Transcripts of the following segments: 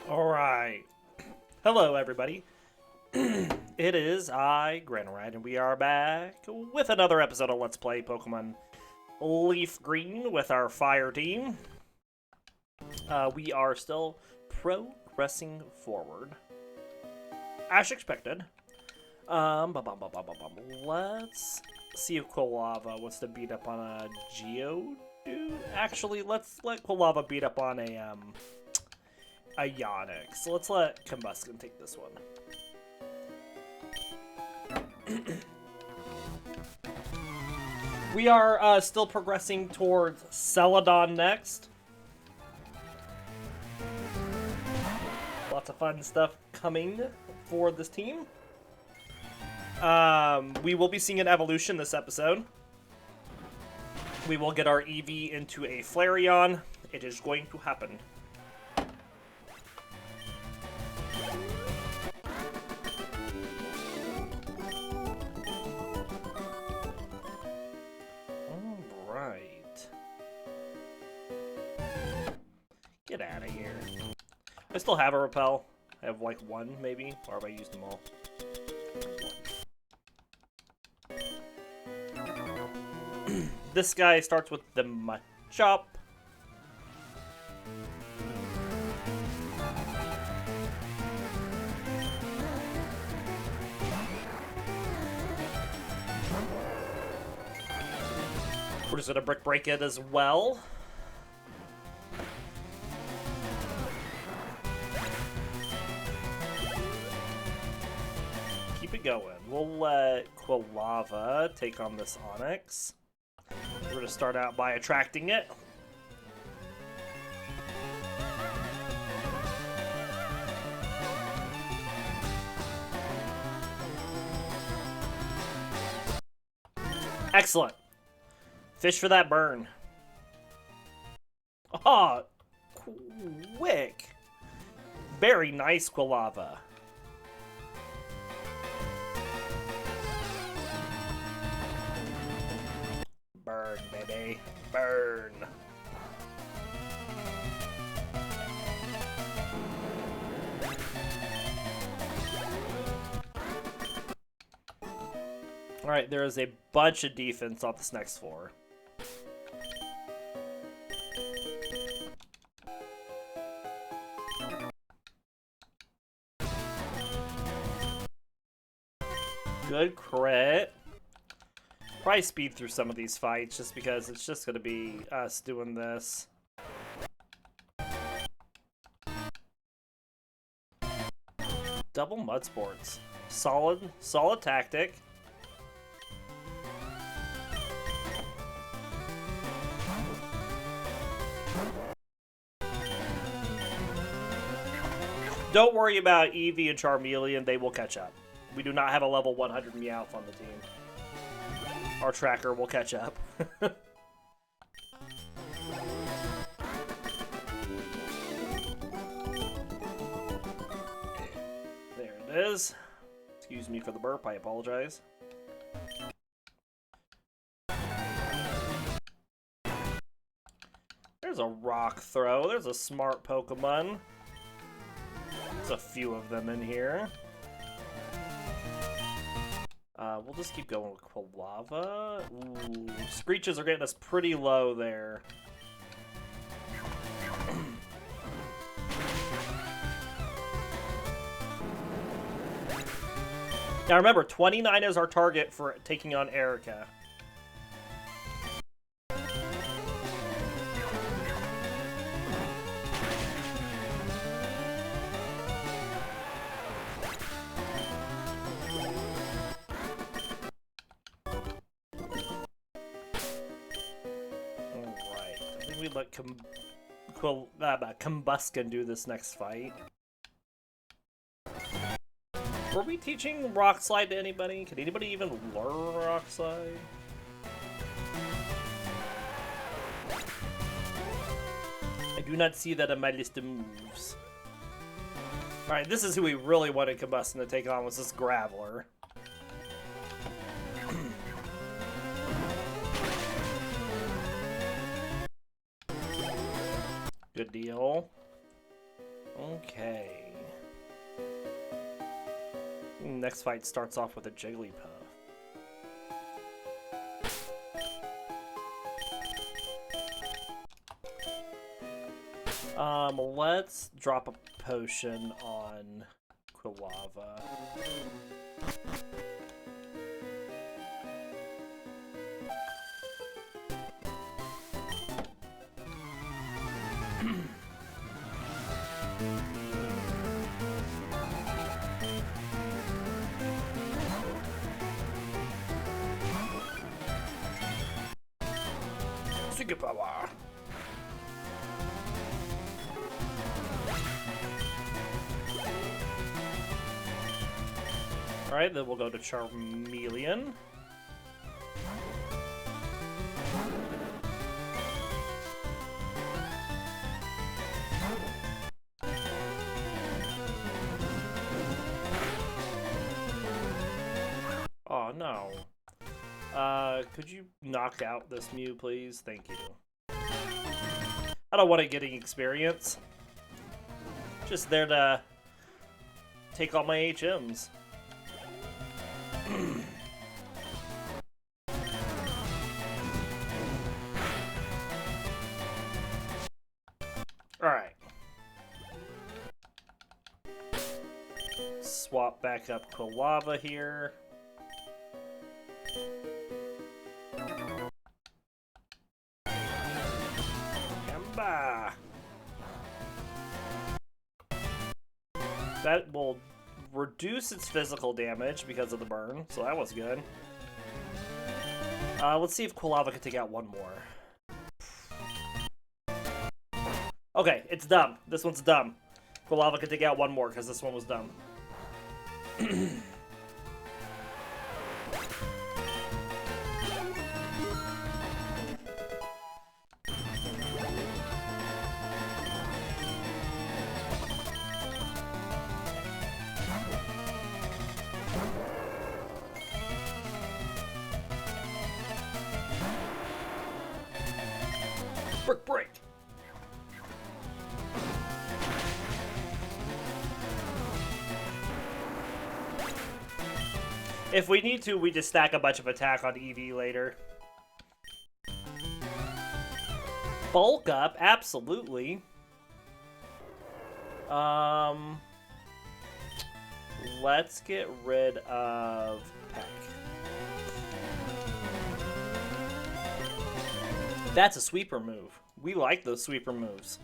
Alright. Hello, everybody. It is I, Granorite, and we are back with another episode of Let's Play Pokemon Leaf Green with our fire team. We are still progressing forward, as expected. Let's see if Quilava wants to beat up on a Geodude. Actually, let's let Quilava beat up on a Ionic. So let's let Combusken take this one. We are still progressing towards Celadon next. Lots of fun stuff coming for this team. We will be seeing an evolution this episode. We will get our Eevee into a Flareon. It is going to happen. Get out of here. I still have a repel. I have like one, maybe, or have I used them all? This guy starts with the Machop. We're just gonna Brick Break it as well. Keep it going. We'll let Quilava take on this Onix. We're going to start out by attracting it. Excellent. Fish for that burn. Ah, quick. Very nice, Quilava. Burn, baby. Burn. Alright, there is a bunch of defense on this next floor. Good crit. Probably speed through some of these fights just because it's just going to be us doing this. Double Mud Sports. Solid tactic. Don't worry about Eevee and Charmeleon, they will catch up. We do not have a level 100 Meowth on the team. Our tracker will catch up. There it is. Excuse me for the burp, I apologize. There's a rock throw. There's a smart Pokemon. There's a few of them in here. We'll just keep going with Quilava. Ooh, Screeches are getting us pretty low there. Now remember, 29 is our target for taking on Erika. We let Combusken do this next fight. Were we teaching Rock Slide to anybody? Could anybody even learn Rock Slide? I do not see that in my list of moves. Alright, this is who we really wanted Combusken to take on, was this Graveler. Good deal. Okay. Next fight starts off with a Jigglypuff. Let's drop a potion on Quilava. Super power. Alright, then we'll go to Charmeleon. Oh no. Could you knock out this Mew, please? Thank you. I don't want it getting experience. Just there to take all my HMs. Alright. Swap back up Quilava here. Gamba! That will reduce its physical damage because of the burn, so that was good. Let's see if Quilava can take out one more. Okay, it's dumb. This one's dumb. Quilava can take out one more because this one was dumb. Break. If we need to, we just stack a bunch of attack on Eevee later. Bulk up, absolutely. Let's get rid of Peck. That's a sweeper move. We like those sweeper moves.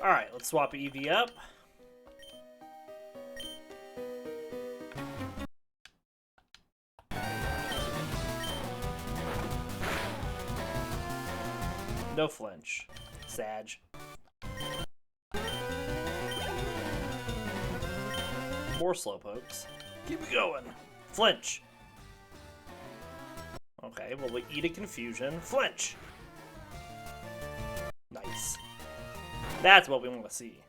Alright, let's swap Eevee up. No flinch. Sag. More slowpokes. Keep it going. Flinch. Okay, well, we eat a confusion. Flinch. Nice. That's what we want to see.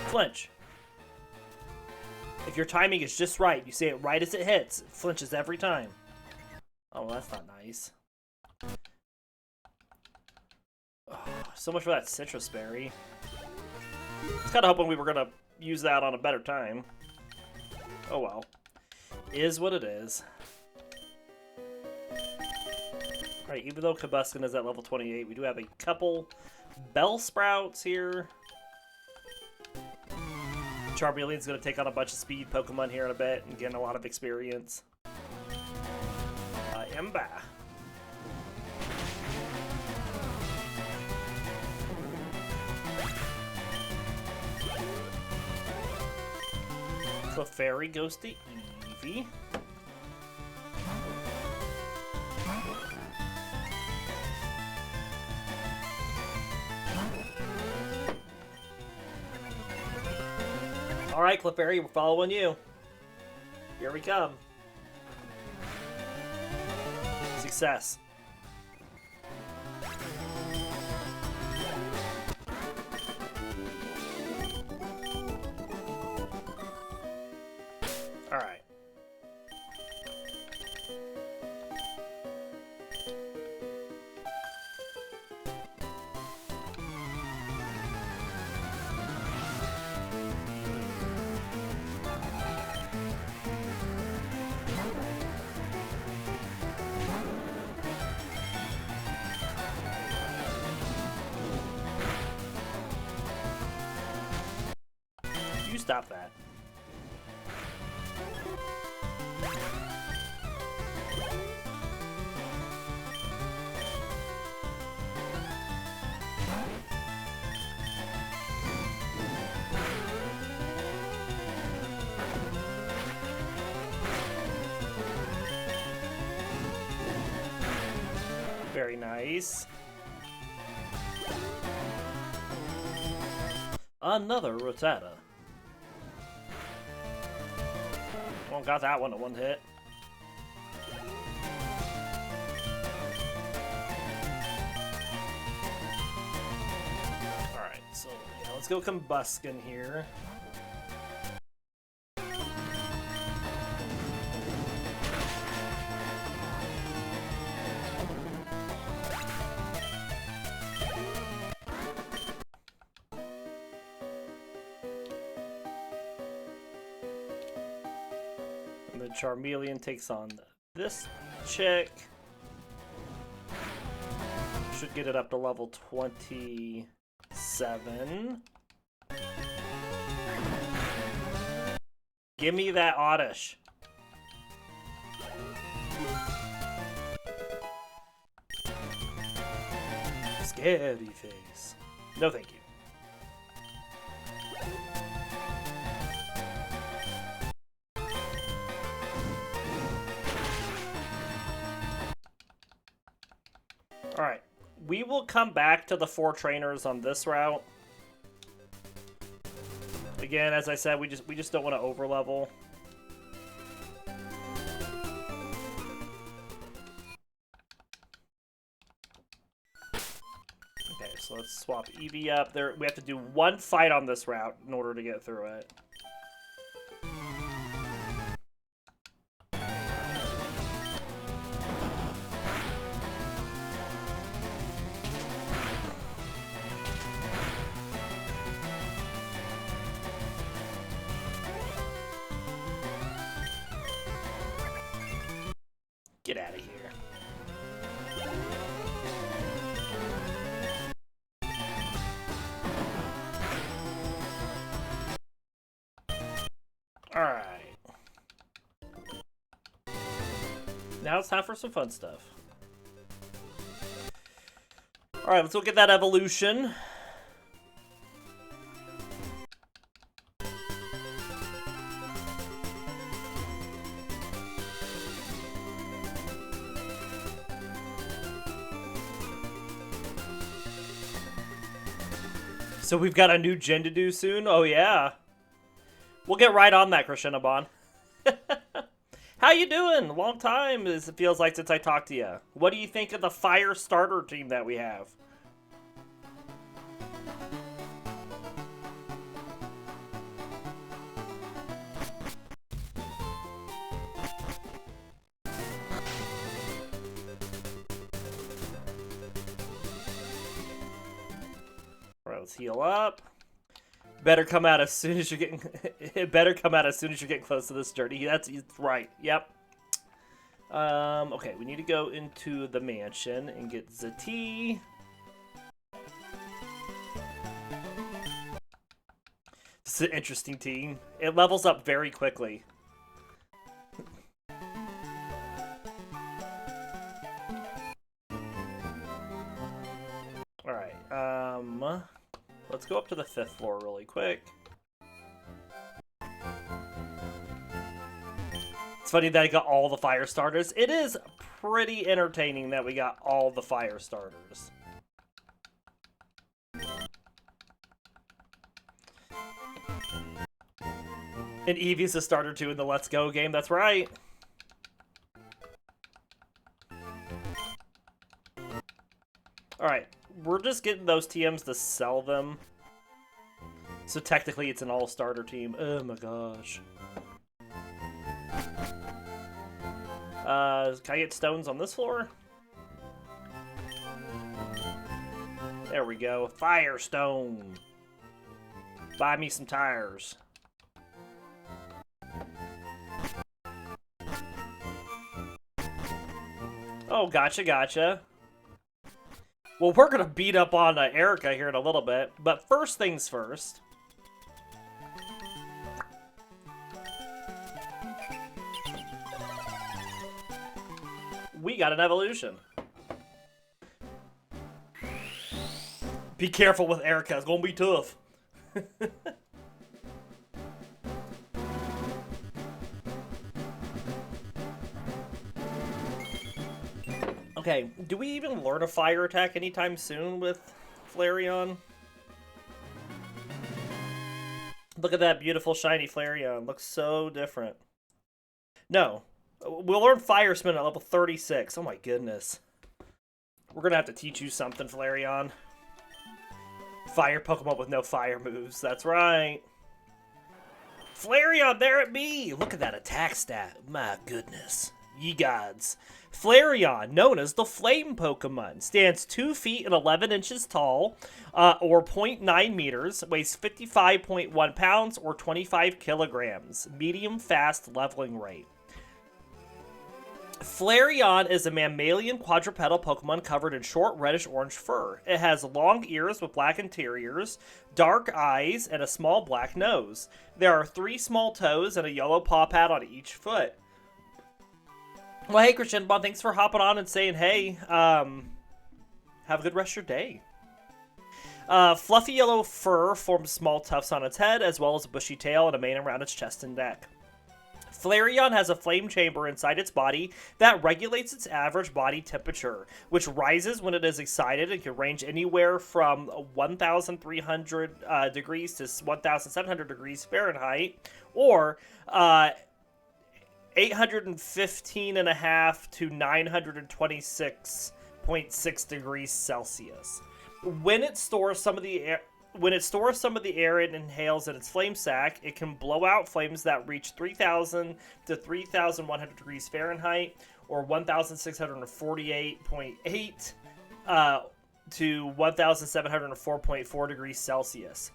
Flinch. If your timing is just right, you say it right as it hits, it flinches every time. Oh, well, that's not nice. Oh, so much for that citrus berry. I was kind of hoping we were going to use that on a better time. Oh well. Is what it is. Alright, even though Combusken is at level 28, we do have a couple Bellsprouts here. Charmeleon's going to take on a bunch of speed Pokemon here in a bit and gain a lot of experience. Emba. Clefairy goes to Eevee. Alright, Clefairy, we're following you. Here we come. Success. stop that. Very nice. Another Rattata. Well, got that one at one hit. Alright, so yeah, let's go Combusken here. The Charmeleon takes on this chick. Should get it up to level 27. Give me that Oddish. Scary face. No, thank you. Alright, we will come back to the 4 trainers on this route. Again, as I said, we just don't want to overlevel. Okay, so let's swap Eevee up. There, we have to do 1 fight on this route in order to get through it. Get out of here. Alright. Now it's time for some fun stuff. Alright, let's look at that evolution. So we've got a new gen to do soon? Oh yeah. We'll get right on that, Krishinabon. How you doing? Long time, as it feels like, since I talked to you. What do you think of the fire starter team that we have? Alright, let's heal up. Better come out as soon as you're getting. It better come out as soon as you're getting close to this journey. That's right. Yep. Okay, we need to go into the mansion and get Zati. This is an interesting team. It levels up very quickly. All right. Let's go up to the 5th floor really quick. It's funny that I got all the fire starters. It is pretty entertaining that we got all the fire starters. And Eevee's a starter too in the Let's Go game, that's right. Alright, we're just getting those TMs to sell them. So technically it's an all-starter team. Oh my gosh. Can I get stones on this floor? There we go. Firestone. Buy me some tires. Oh, gotcha. Well, we're gonna beat up on Erika here in a little bit, but first things first. We got an evolution. Be careful with Erika. It's gonna be tough. Okay, do we even learn a fire attack anytime soon with Flareon? Look at that beautiful shiny Flareon. Looks so different. No. We'll learn Fire Spin at level 36. Oh my goodness. We're gonna have to teach you something, Flareon. Fire Pokemon with no fire moves. That's right. Flareon, there it be! Look at that attack stat. My goodness. Ye gods. Flareon, known as the Flame Pokemon, stands 2 feet and 11 inches tall, or 0.9 meters, weighs 55.1 pounds, or 25 kilograms. Medium fast leveling rate. Flareon is a mammalian quadrupedal Pokemon covered in short reddish-orange fur. It has long ears with black interiors, dark eyes, and a small black nose. There are 3 small toes and a yellow paw pad on each foot. Well, hey, Christian Bon, thanks for hopping on and saying hey. Have a good rest of your day. Fluffy yellow fur forms small tufts on its head, as well as a bushy tail and a mane around its chest and neck. Flareon has a flame chamber inside its body that regulates its average body temperature, which rises when it is excited and can range anywhere from 1,300 degrees to 1,700 degrees Fahrenheit, or 815.5 to 926.6 degrees Celsius. When it stores some of the air it inhales in its flame sac, it can blow out flames that reach 3,000 to 3,100 degrees Fahrenheit, or 1,648.8 to 1,704.4 degrees Celsius.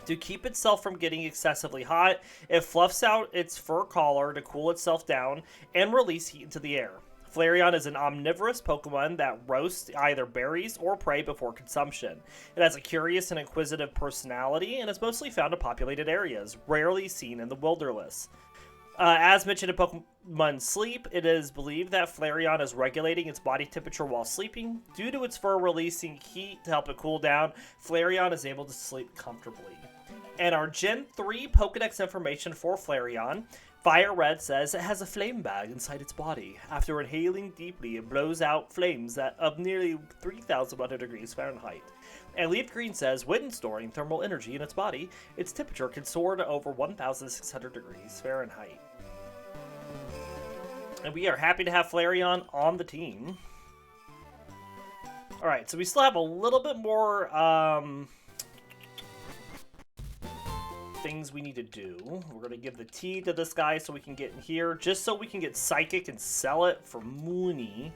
To keep itself from getting excessively hot, it fluffs out its fur collar to cool itself down and release heat into the air. Flareon is an omnivorous Pokemon that roasts either berries or prey before consumption. It has a curious and inquisitive personality and is mostly found in populated areas, rarely seen in the wilderness. As mentioned in Pokemon Sleep, it is believed that Flareon is regulating its body temperature while sleeping. Due to its fur releasing heat to help it cool down, Flareon is able to sleep comfortably. And our Gen 3 Pokedex information for Flareon: Fire Red says it has a flame bag inside its body. After inhaling deeply, it blows out flames of nearly 3,100 degrees Fahrenheit. And Leaf Green says when storing thermal energy in its body, its temperature can soar to over 1,600 degrees Fahrenheit. And we are happy to have Flareon on the team. Alright, so we still have a little bit more things we need to do. We're going to give the tea to this guy so we can get in here, just so we can get Psychic and sell it for money.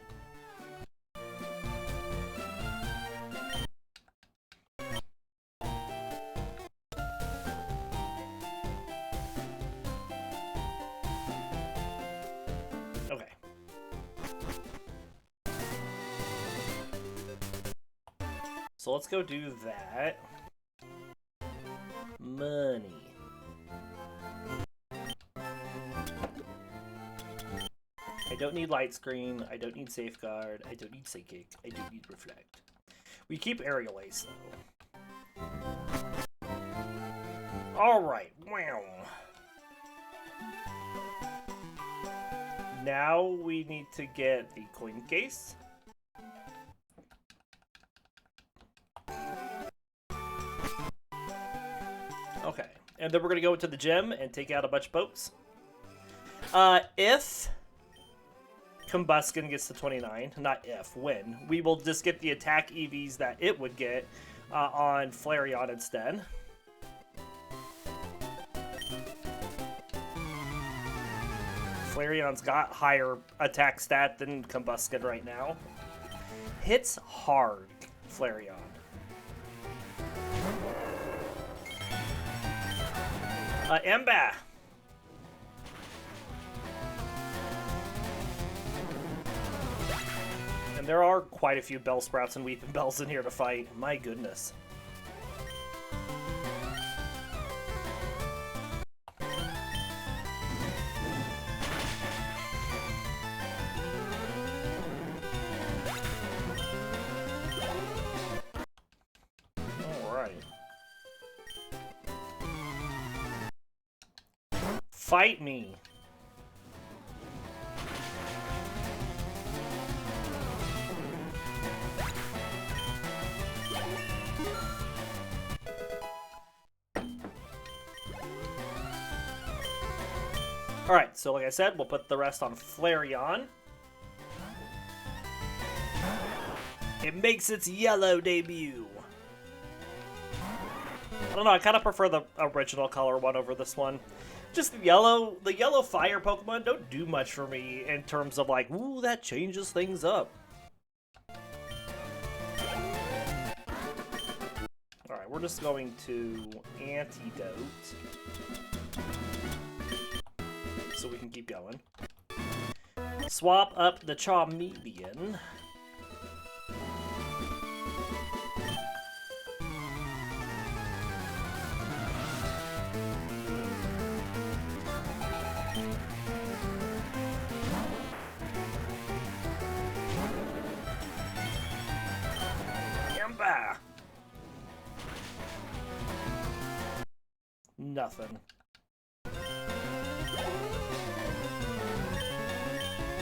Okay. So let's go do that. Money. I don't need Light Screen. I don't need Safeguard. I don't need Psychic. I don't need Reflect. We keep Aerial Ace, though. Alright. Wow. Now we need to get the coin case. Okay, and then we're going to go into the gym and take out a bunch of boats. If Combusken gets to 29, not if, when, we will just get the attack EVs that it would get on Flareon instead. Flareon's got higher attack stat than Combusken right now. Hits hard, Flareon. Emba. And there are quite a few Bellsprouts and Weeping Bells in here to fight. My goodness. Fight me. Alright, so like I said, we'll put the rest on Flareon. It makes its yellow debut. I don't know, I kind of prefer the original color one over this one. Just the yellow fire Pokemon don't do much for me in terms of like, ooh, that changes things up. Alright, we're just going to Antidote. So we can keep going. Swap up the Charmeleon. Yamba! Nothing.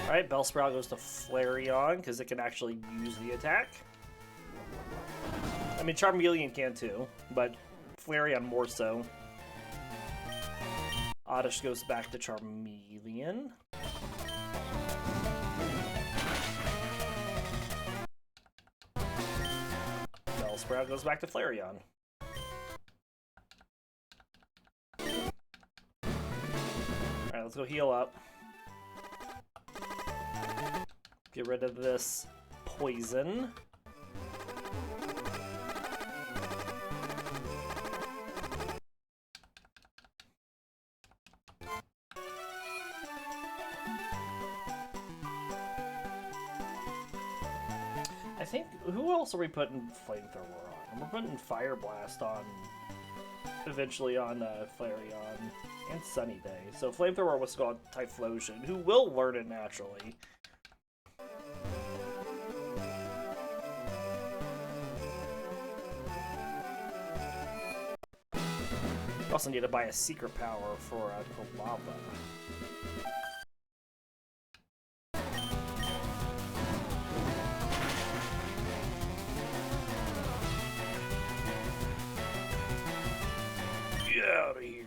Alright, Bellsprout goes to Flareon, because it can actually use the attack. I mean, Charmeleon can too, but Flareon more so. Oddish goes back to Charmeleon. Bellsprout goes back to Flareon. Alright, let's go heal up. Get rid of this poison. I think, who else are we putting Flamethrower on? We're putting Fire Blast on, eventually on Flareon and Sunny Day. So Flamethrower was called Typhlosion, who will learn it naturally. We also need to buy a secret power for Quilava. Get out of here.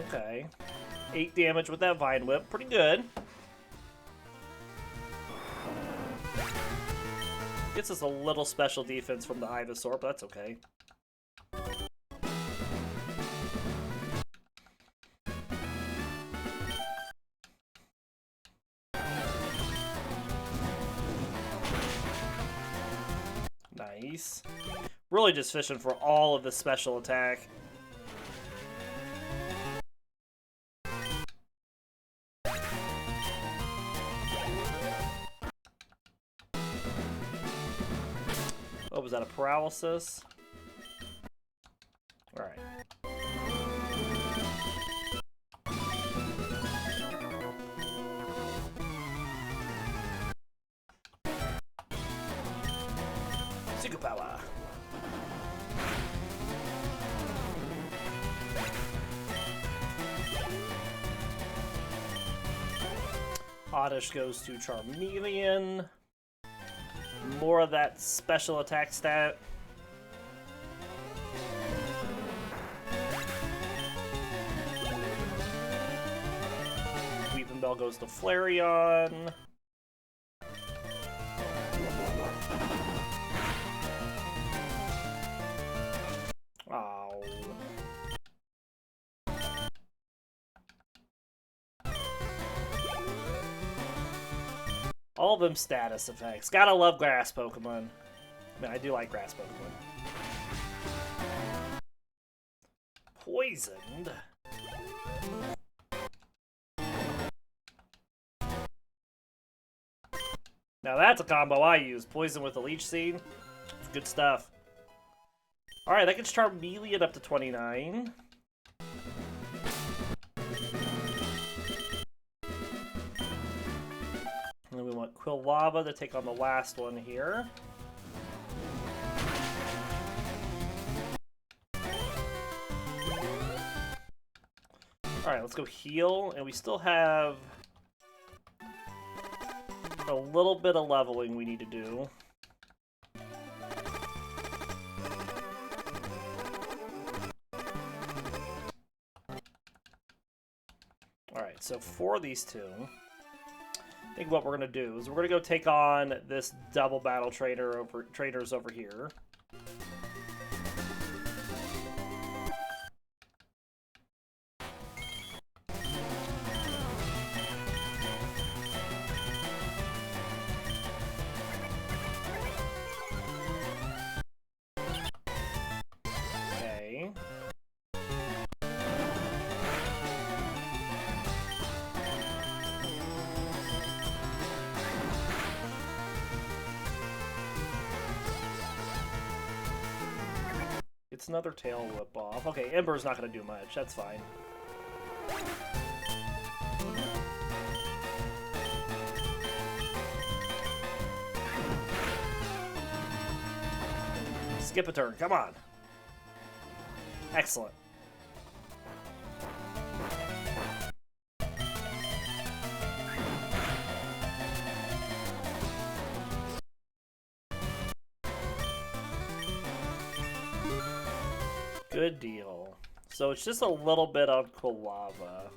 Okay. 8 damage with that Vine Whip. Pretty good. Gets us a little special defense from the Ivysaur, but that's okay. Nice. Really just fishing for all of the special attack. Oh, was that a paralysis? Alright. Super power. Oddish goes to Charmeleon. More of that special attack stat. Weepinbell goes to Flareon. Oh. All of them status effects. Gotta love grass Pokemon. I mean, I do like grass Pokemon. Poisoned? Now that's a combo I use. Poison with a Leech Seed. It's good stuff. Alright, that gets Charmeleon up to 29. want Quilava to take on the last one here. Alright, let's go heal, and we still have a little bit of leveling we need to do. Alright, so for these two, I think what we're going to do is we're going to go take on this double battle trainers over here. It's another tail whip off. Okay, Ember's not going to do much. That's fine. Skip a turn. Come on. Excellent. Good deal. So it's just a little bit on Quilava,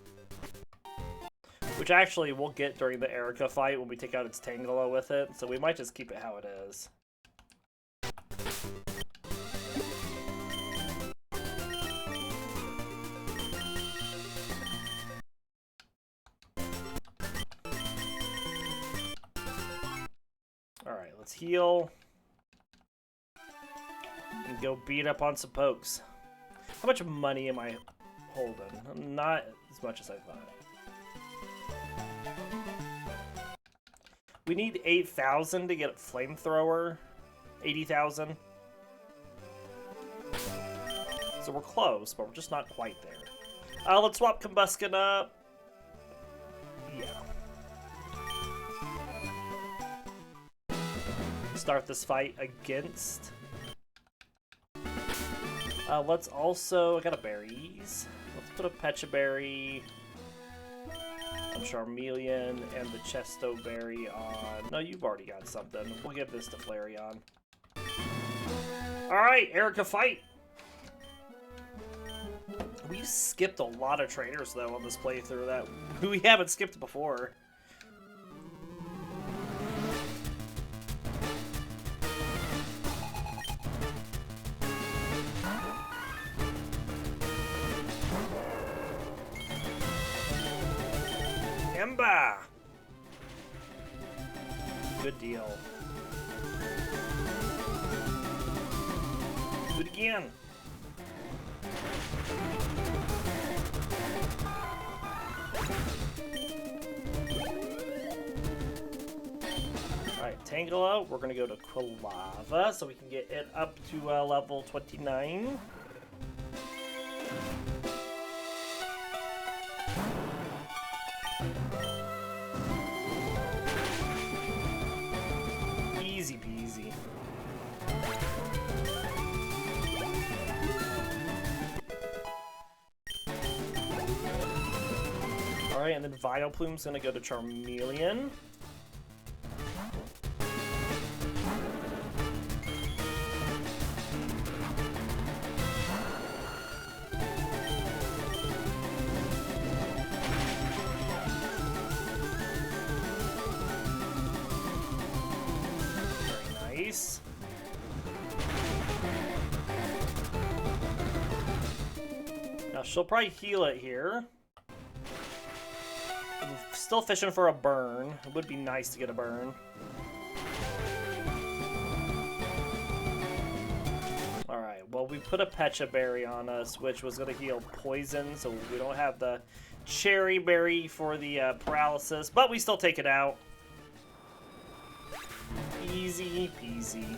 which actually we'll get during the Erika fight when we take out its Tangela with it, so we might just keep it how it is. Alright, let's heal. And go beat up on some pokes. How much money am I holding? Not as much as I thought. We need 8,000 to get a flamethrower. 80,000. So we're close, but we're just not quite there. Let's swap Combusken up. Yeah. Start this fight against... let's also... I got a berries. Let's put a Pecha Berry, a Charmeleon, and the Chesto Berry on... No, you've already got something. We'll give this to Flareon. Alright, Erika fight! We skipped a lot of trainers, though, on this playthrough that we haven't skipped before. Emba! Good deal. Do it again. Alright, Tangela, we're going to go to Quilava so we can get it up to level 29. Easy peasy. Alright, and then Vileplume's going to go to Charmeleon. Now she'll probably heal it here. I'm still fishing for a burn. It would be nice to get a burn. Alright, well we put a Pecha Berry on us, which was going to heal poison, so we don't have the Cherry Berry for the paralysis, but we still take it out. Easy peasy.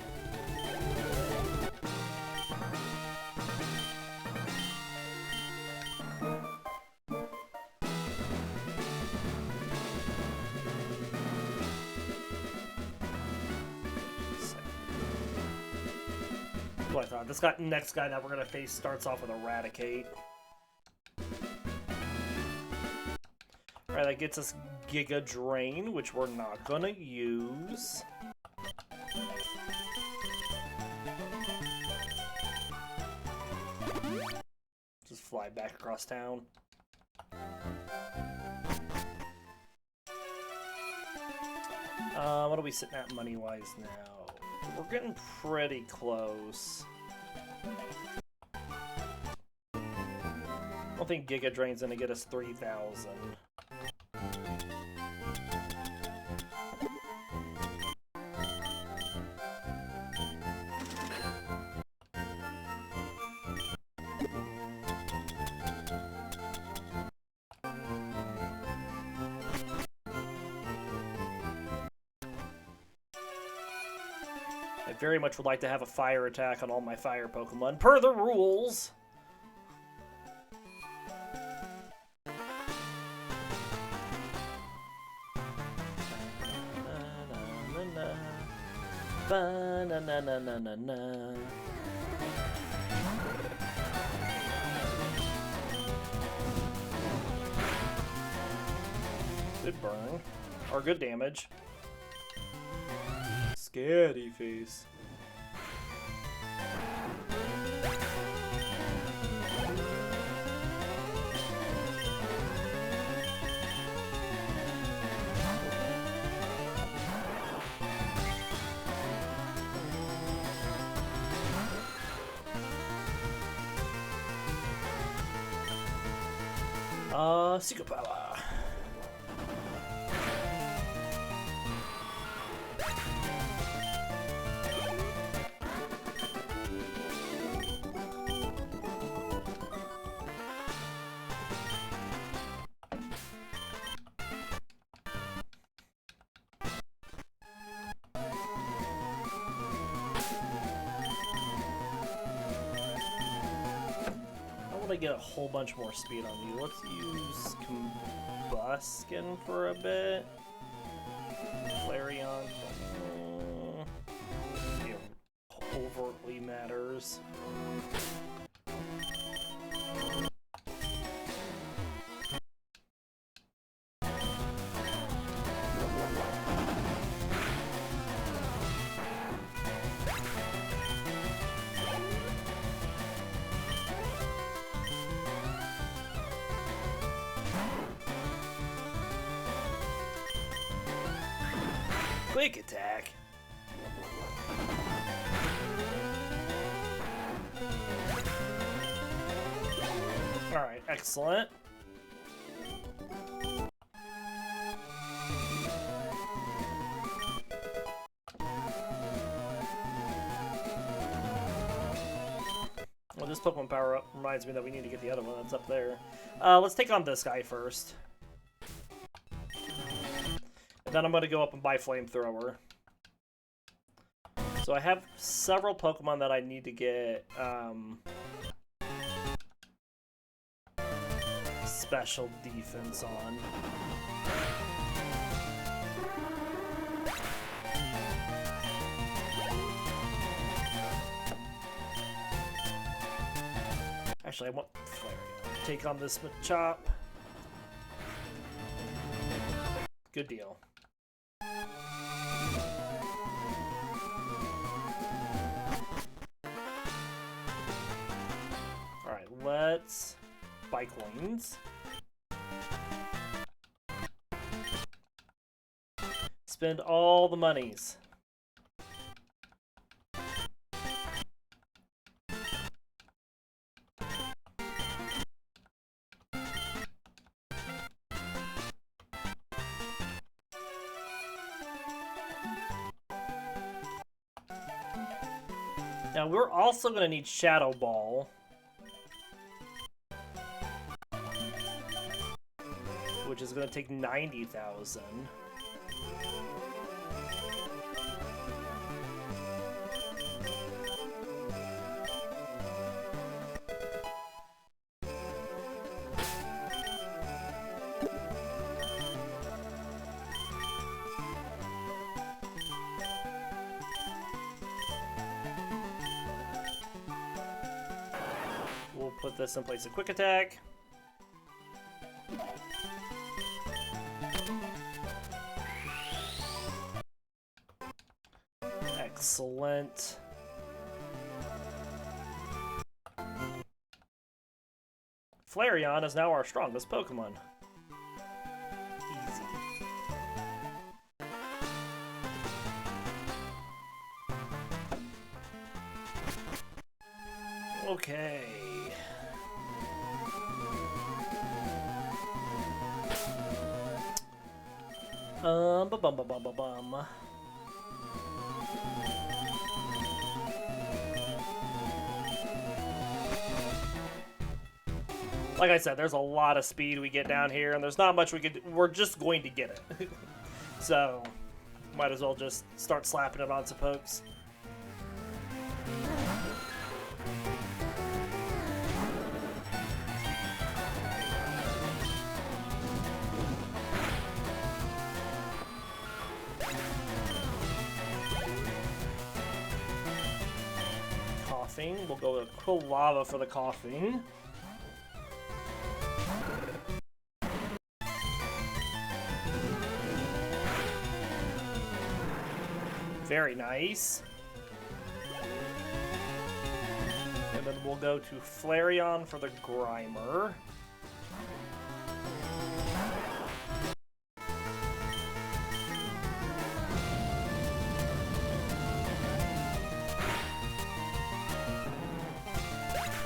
what I thought. This next guy that we're gonna face starts off with Eradicate. Alright, that gets us Giga Drain, which we're not gonna use. Just fly back across town. What are we sitting at money-wise now? We're getting pretty close. I don't think Giga Drain's gonna get us 3,000. I very much would like to have a fire attack on all my fire Pokemon, per the rules! Ba-na-na-na-na-na. Good burn. Or good damage. Scary face. Secret Power. I get a whole bunch more speed on you. Let's use Combusken for a bit. Flareon. Overtly matters. Quick attack. Alright, excellent. Well, this Pokemon power-up reminds me that we need to get the other one that's up there. Let's take on this guy first. And then I'm going to go up and buy Flamethrower. So I have several Pokemon that I need to get special defense on. Actually, I want Flareon. Take on this Machop. Good deal. Alright, let's buy coins. Spend all the monies. Now we're also going to need Shadow Ball, which is going to take 90,000. put this in place of quick attack. Excellent. Flareon is now our strongest Pokemon. Easy. Okay. Ba-bum-ba-bum-ba-bum. Like I said, there's a lot of speed we get down here, and there's not much we could do. We're just going to get it. So, might as well just start slapping it on some pokes. Coughing. We'll go with Quilava for the coughing. Very nice. And then we'll go to Flareon for the Grimer.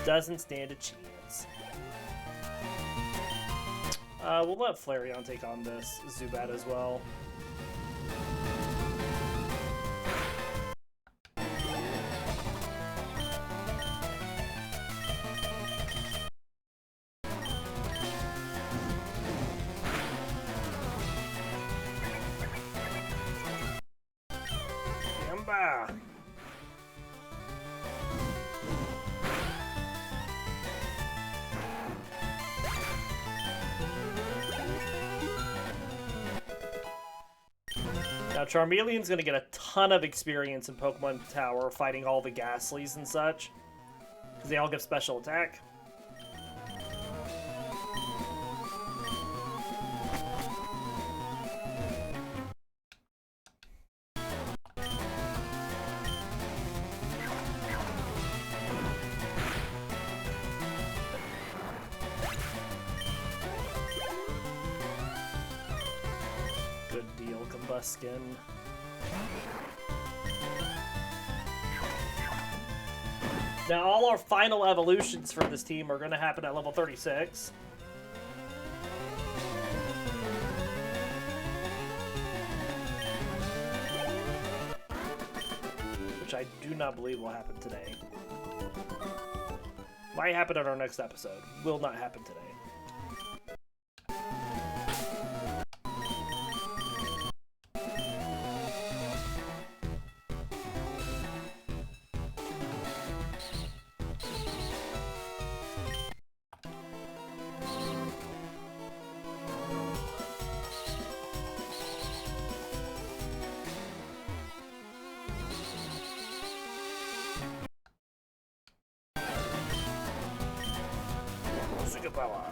Doesn't stand a chance. We'll let Flareon take on this Zubat as well. Now, Charmeleon's going to get a ton of experience in Pokemon Tower fighting all the Ghastlies and such, because they all give special attack. Good deal, Combusken. Now, all our final evolutions for this team are going to happen at level 36. Which I do not believe will happen today. Might happen in our next episode. Will not happen today. Power.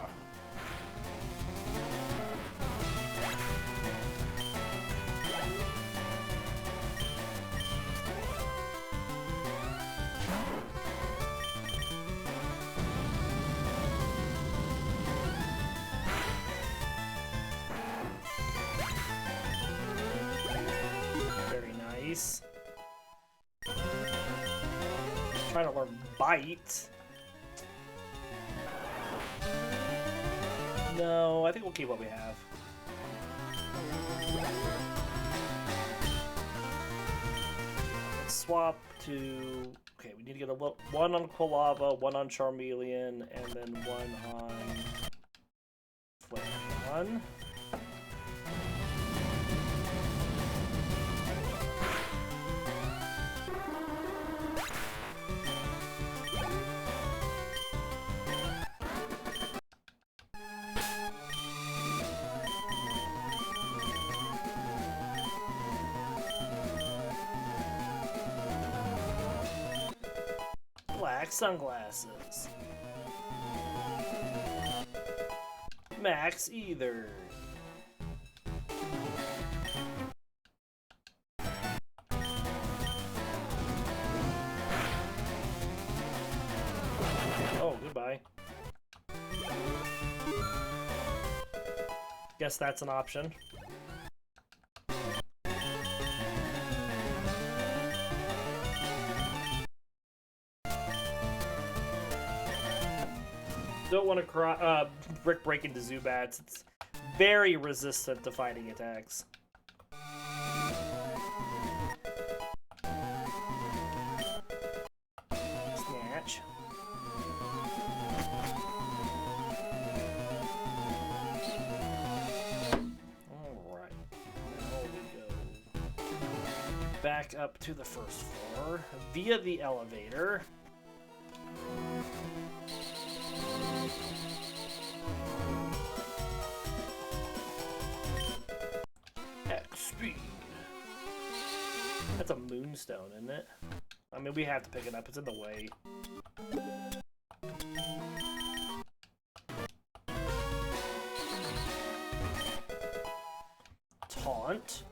Very nice. Trying to learn Bite. No, I think we'll keep what we have. Let's swap to... Okay, we need to get one on Quilava, one on Charmeleon, and then one on Flareon. Black sunglasses. max either. Oh, goodbye. Guess that's an option. Don't want to brick break into Zubats. It's very resistant to fighting attacks. Snatch. Alright. Now we go back up to the first floor via the elevator. XP. That's a moonstone, isn't it? I mean, we have to pick it up. It's in the way. Taunt.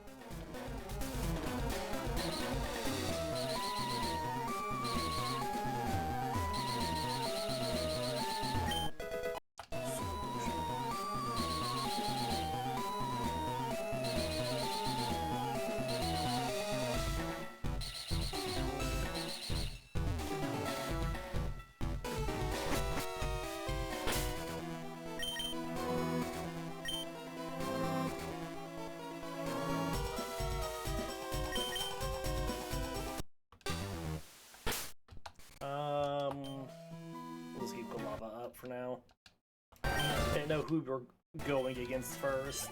Let's keep Quilava up for now. Didn't know who we're going against first.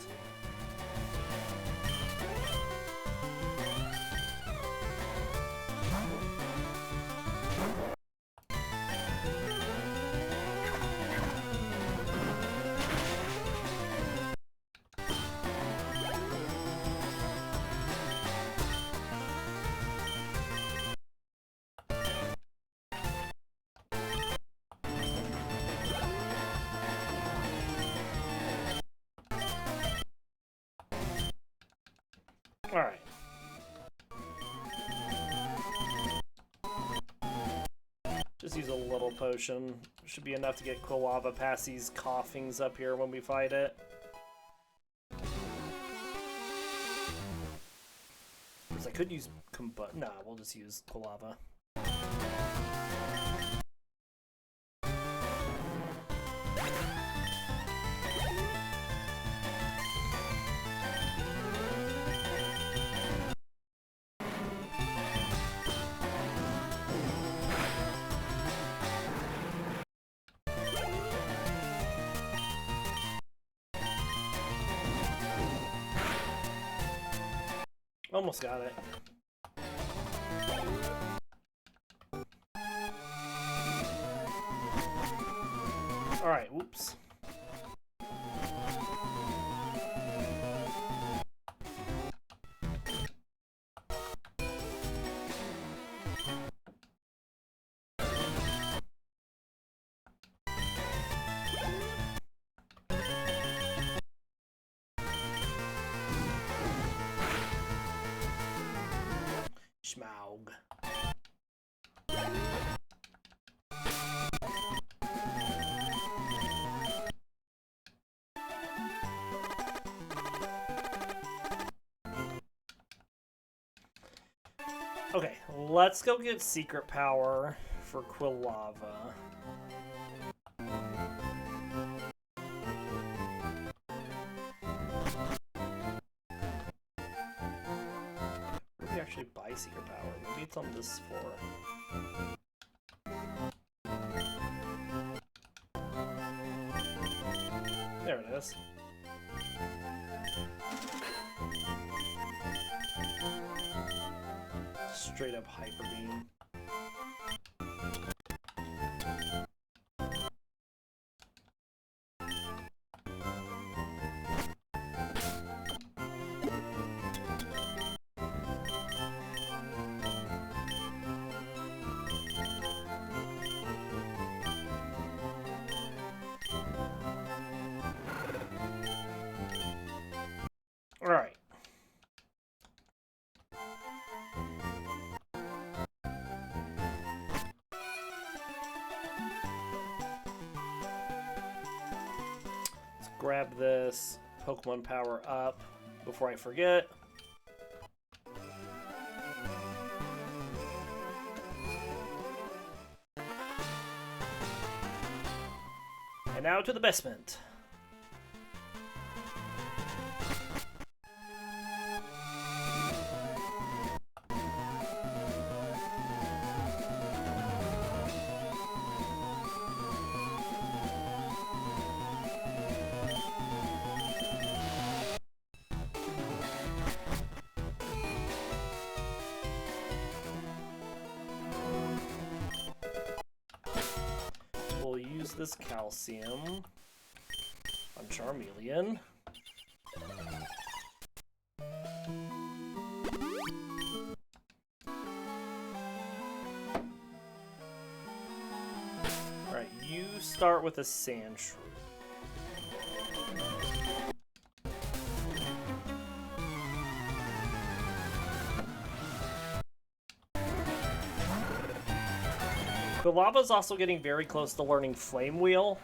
Alright. Just use a little potion. Should be enough to get Quilava past these coughings up here when we fight it. Because I could use Nah, we'll just use Quilava. Almost got it. Alright, whoops. Schmaug. Okay, let's go get secret power for Quilava. Actually buy secret power. Maybe it's on this floor. There it is. Straight up hyper beam. grab this Pokemon power up before I forget. And now to the basement. We'll use this calcium on Charmeleon. Alright, you start with a Sandshrew. Quilava's also getting very close to learning Flame Wheel.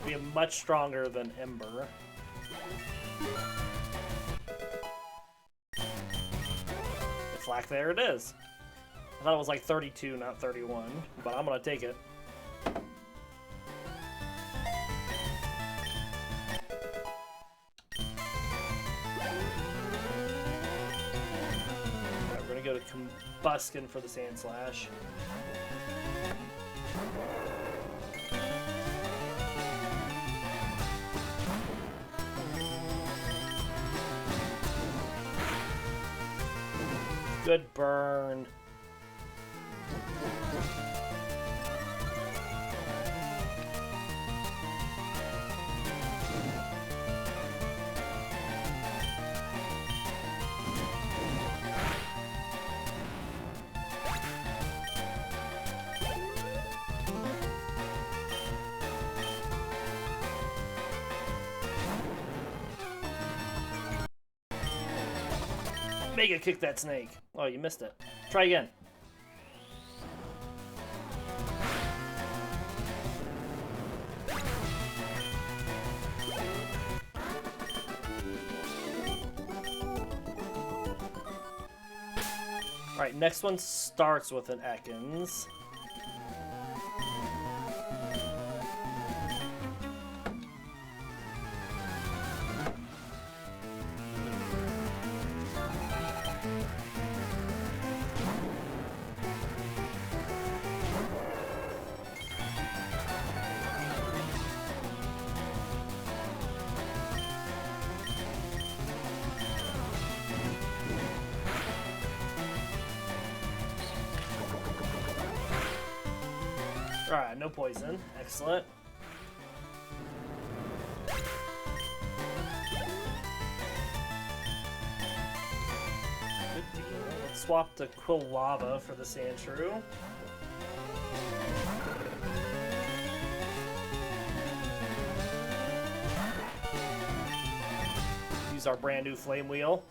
To be much stronger than Ember. Flak, there it is. I thought it was like 32, not 31, but I'm gonna take it. Alright, we're gonna go to Combusken for the Sand Slash. Good burn. Mega kick that snake. Oh, you missed it. Try again. Alright, next one starts with an Ekans. Alright, no poison. Excellent. Good deal. Let's swap to Quilava for the Sandshrew. Use our brand new Flame Wheel.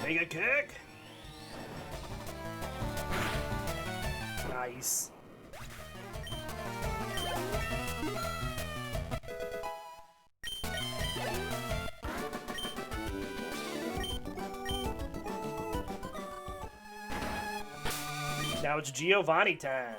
Mega kick. Nice. Now it's Giovanni time.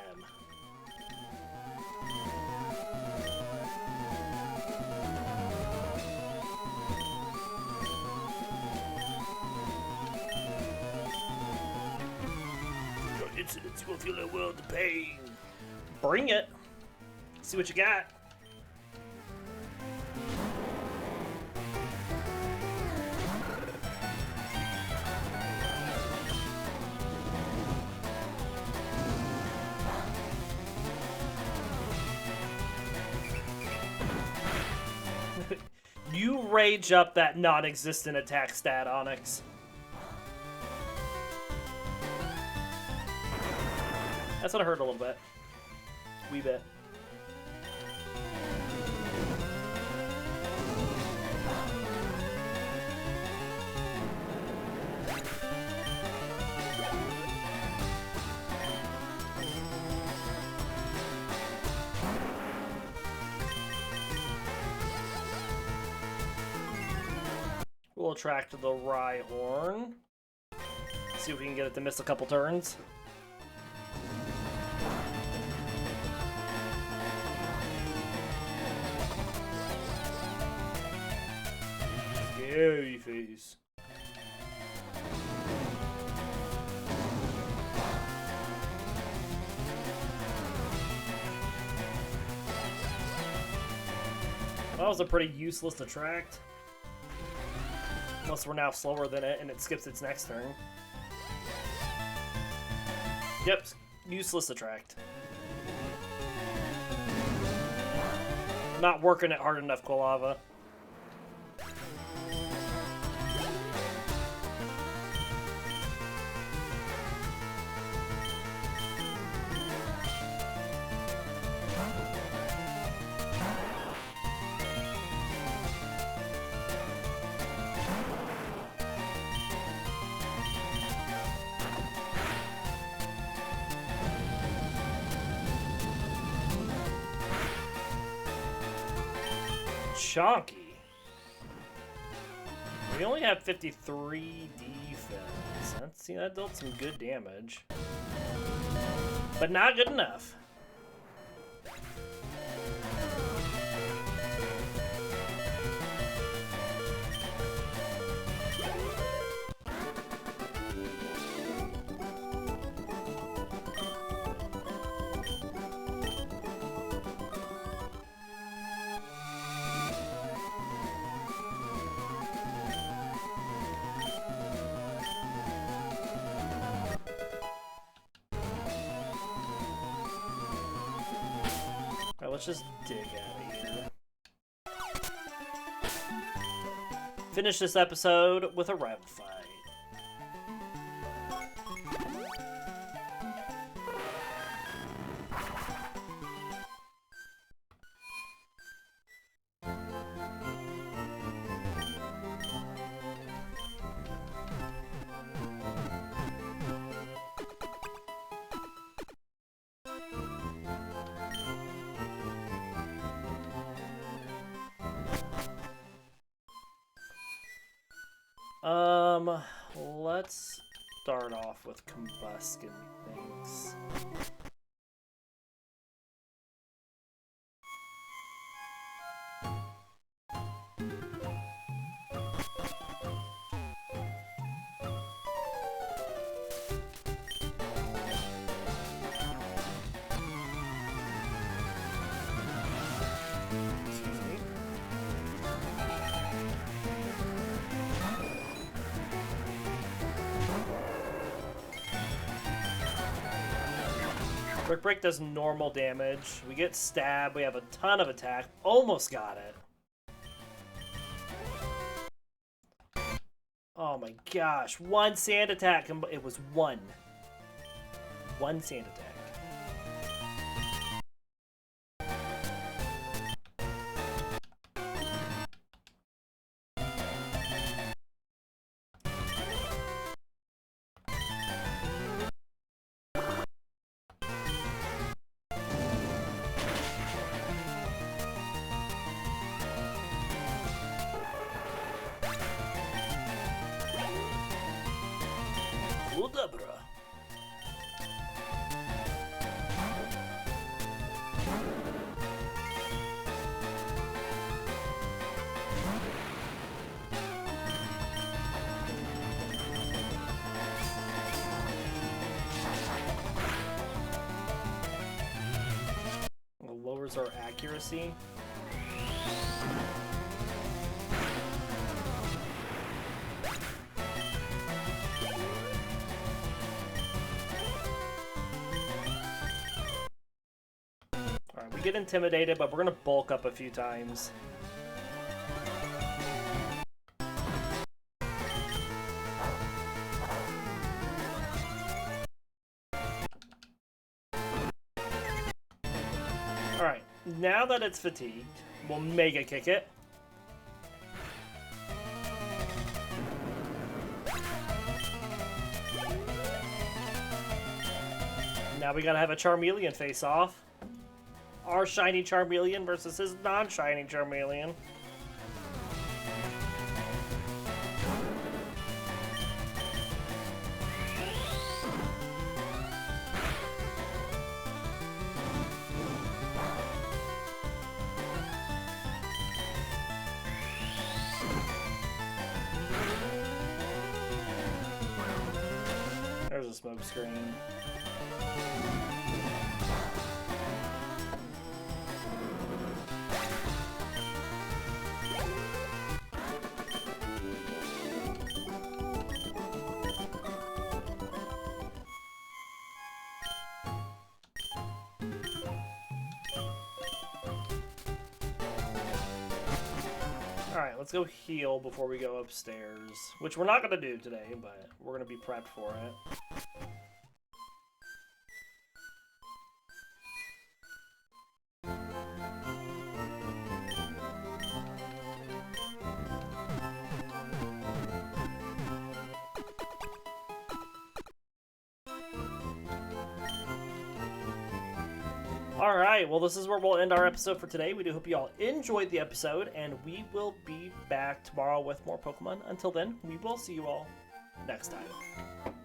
Incidents will feel a world of pain. Bring it. See what you got. You rage up that non-existent attack stat, Onyx. That's what I heard a little bit. Wee bit. We'll attract the Rhyhorn. See if we can get it to miss a couple turns. Scary face. That was a pretty useless attract. Unless we're now slower than it and it skips its next turn. Yep, useless attract. Not working it hard enough, Quilava. Chonky. We only have 53 defense. That dealt some good damage. But not good enough. Let's just dig out of here. Finish this episode with a rival fight. Let's start off with Combusken, thanks. Brick Break does normal damage. We get stabbed. We have a ton of attack. Almost got it. Oh my gosh. One sand attack. It was one. One sand attack. Lowers our accuracy. Alright, we get intimidated, but we're gonna bulk up a few times. Now that it's fatigued, we'll Mega Kick it. Now we gotta have a Charmeleon face off. Our shiny Charmeleon versus his non-shiny Charmeleon. There's a smoke screen. Alright, let's go heal before we go upstairs. Which we're not going to do today, but we're going to be prepped for it. Alright, well this is where we'll end our episode for today. We do hope you all enjoyed the episode, and we will be back tomorrow with more Pokemon. Until then, we will see you all next time.